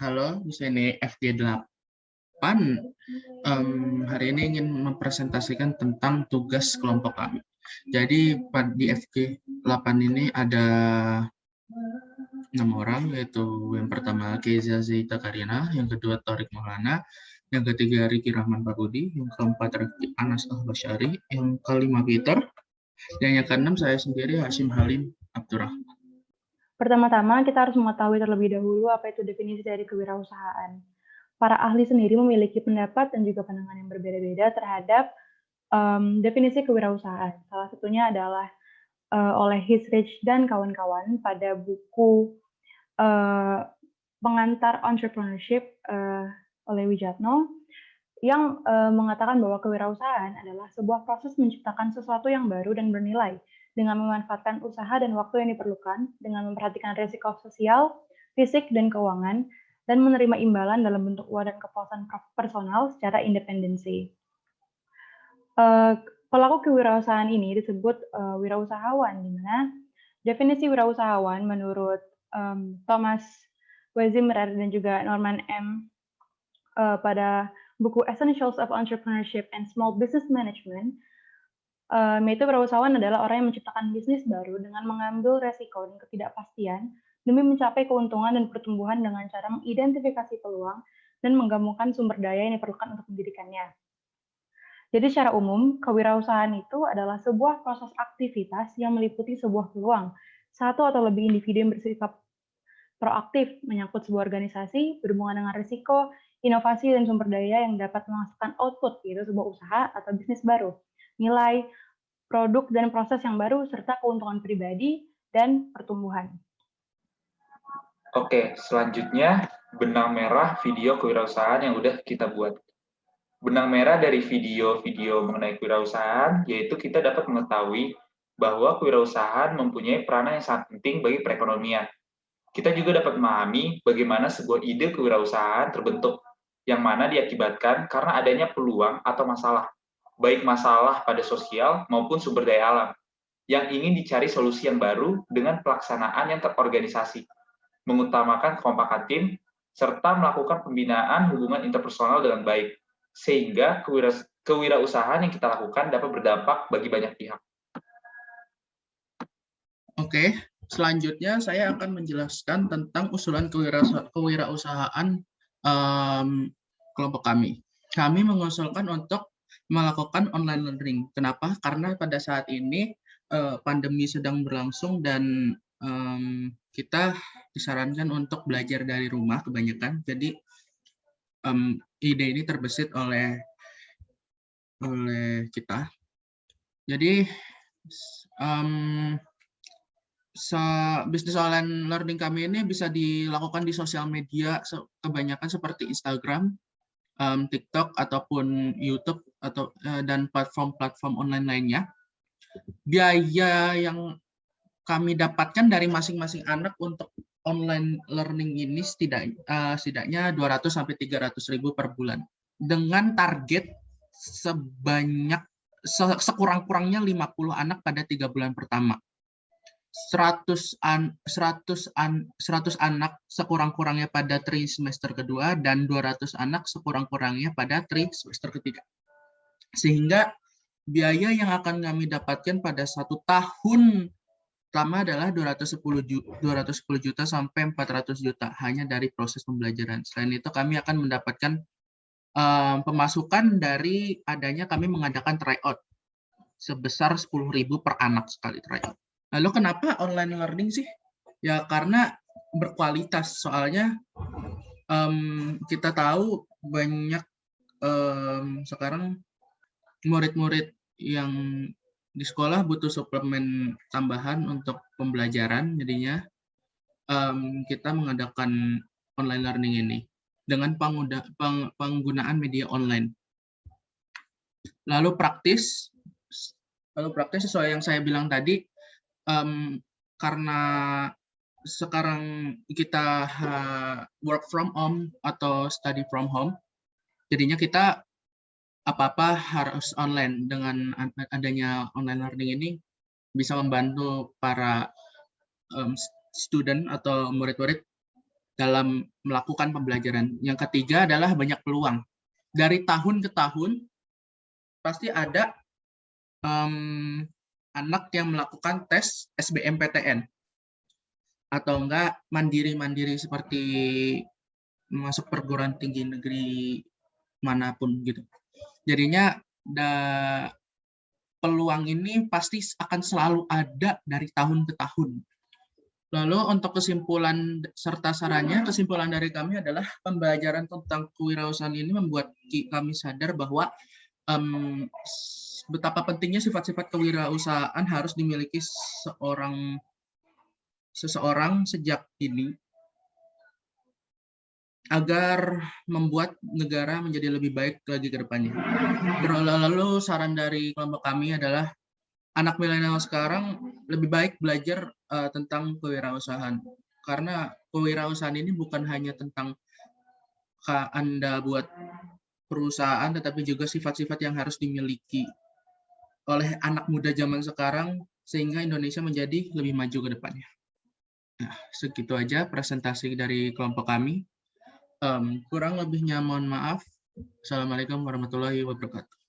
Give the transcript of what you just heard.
Halo, di sini FG8. Hari ini ingin mempresentasikan tentang tugas kelompok kami. Jadi di FG8 ini ada 6 orang, yaitu yang pertama Keza Zaita Karina, yang kedua Torik Maulana, yang ketiga Riki Rahman Pabudi, yang keempat Rifki Anas Al-Basyari, yang kelima Peter, dan yang keenam saya sendiri Hashim Halim Abdurrahman. Pertama-tama, kita harus mengetahui terlebih dahulu apa itu definisi dari kewirausahaan. Para ahli sendiri memiliki pendapat dan juga pandangan yang berbeda-beda terhadap definisi kewirausahaan. Salah satunya adalah oleh Hisrich dan kawan-kawan pada buku Pengantar Entrepreneurship oleh Wijatno, yang mengatakan bahwa kewirausahaan adalah sebuah proses menciptakan sesuatu yang baru dan bernilai dengan memanfaatkan usaha dan waktu yang diperlukan, dengan memperhatikan risiko sosial, fisik, dan keuangan, dan menerima imbalan dalam bentuk uang dan kepuasan personal secara independensi. Pelaku kewirausahaan ini disebut wirausahawan, di mana definisi wirausahawan menurut Thomas Wezimer dan juga Norman M. Pada buku Essentials of Entrepreneurship and Small Business Management, yaitu wirausahawan adalah orang yang menciptakan bisnis baru dengan mengambil resiko dan ketidakpastian demi mencapai keuntungan dan pertumbuhan dengan cara mengidentifikasi peluang dan menggabungkan sumber daya yang diperlukan untuk mendirikannya. Jadi secara umum, kewirausahaan itu adalah sebuah proses aktivitas yang meliputi sebuah peluang, satu atau lebih individu yang bersikap proaktif menyangkut sebuah organisasi, berhubungan dengan risiko, inovasi, dan sumber daya yang dapat menghasilkan output, yaitu sebuah usaha atau bisnis baru, nilai, produk, dan proses yang baru, serta keuntungan pribadi dan pertumbuhan. Oke, selanjutnya benang merah video kewirausahaan yang udah kita buat. Benang merah dari video-video mengenai kewirausahaan, yaitu kita dapat mengetahui bahwa kewirausahaan mempunyai peranan yang sangat penting bagi perekonomian. Kita juga dapat memahami bagaimana sebuah ide kewirausahaan terbentuk, yang mana diakibatkan karena adanya peluang atau masalah, baik masalah pada sosial maupun sumber daya alam, yang ingin dicari solusi yang baru dengan pelaksanaan yang terorganisasi, mengutamakan kekompakan tim, serta melakukan pembinaan hubungan interpersonal dengan baik, sehingga kewirausahaan yang kita lakukan dapat berdampak bagi banyak pihak. Oke, selanjutnya saya akan menjelaskan tentang usulan kewirausahaan kelompok kami. Kami mengusulkan untuk melakukan online learning. Kenapa? Karena pada saat ini pandemi sedang berlangsung dan kita disarankan untuk belajar dari rumah kebanyakan. Jadi ide ini terbesit oleh kita. Jadi bisnis online learning kami ini bisa dilakukan di sosial media kebanyakan seperti Instagram, TikTok ataupun YouTube dan platform-platform online lainnya. Biaya yang kami dapatkan dari masing-masing anak untuk online learning ini setidaknya 200 sampai 300 ribu per bulan dengan target sekurang-kurangnya 50 anak pada 3 bulan pertama. 100 anak sekurang-kurangnya pada tri semester kedua dan 200 anak sekurang-kurangnya pada tri semester ketiga. Sehingga biaya yang akan kami dapatkan pada 1 tahun pertama adalah 210 juta sampai 400 juta hanya dari proses pembelajaran. Selain itu kami akan mendapatkan pemasukan dari adanya kami mengadakan tryout sebesar 10.000 per anak sekali tryout. Lalu kenapa online learning sih? Ya karena berkualitas. Soalnya kita tahu banyak sekarang murid-murid yang di sekolah butuh suplemen tambahan untuk pembelajaran. Jadinya kita mengadakan online learning ini dengan penggunaan media online. Lalu praktis sesuai yang saya bilang tadi, karena sekarang kita work from home atau study from home, jadinya kita apa-apa harus online. Dengan adanya online learning ini bisa membantu para student atau murid-murid dalam melakukan pembelajaran. Yang ketiga adalah banyak peluang. Dari tahun ke tahun pasti ada anak yang melakukan tes SBMPTN atau enggak mandiri-mandiri seperti masuk perguruan tinggi negeri manapun gitu. Jadinya peluang ini pasti akan selalu ada dari tahun ke tahun. Lalu untuk kesimpulan serta sarannya, kesimpulan dari kami adalah pembelajaran tentang kewirausahaan ini membuat kami sadar bahwa betapa pentingnya sifat-sifat kewirausahaan harus dimiliki seseorang sejak dini agar membuat negara menjadi lebih baik lagi ke depannya. Lalu saran dari kelompok kami adalah anak milenial sekarang lebih baik belajar tentang kewirausahaan. Karena kewirausahaan ini bukan hanya tentang Anda buat perusahaan, tetapi juga sifat-sifat yang harus dimiliki oleh anak muda zaman sekarang sehingga Indonesia menjadi lebih maju ke depannya. Nah, segitu aja presentasi dari kelompok kami. Kurang lebihnya mohon maaf. Assalamualaikum warahmatullahi wabarakatuh.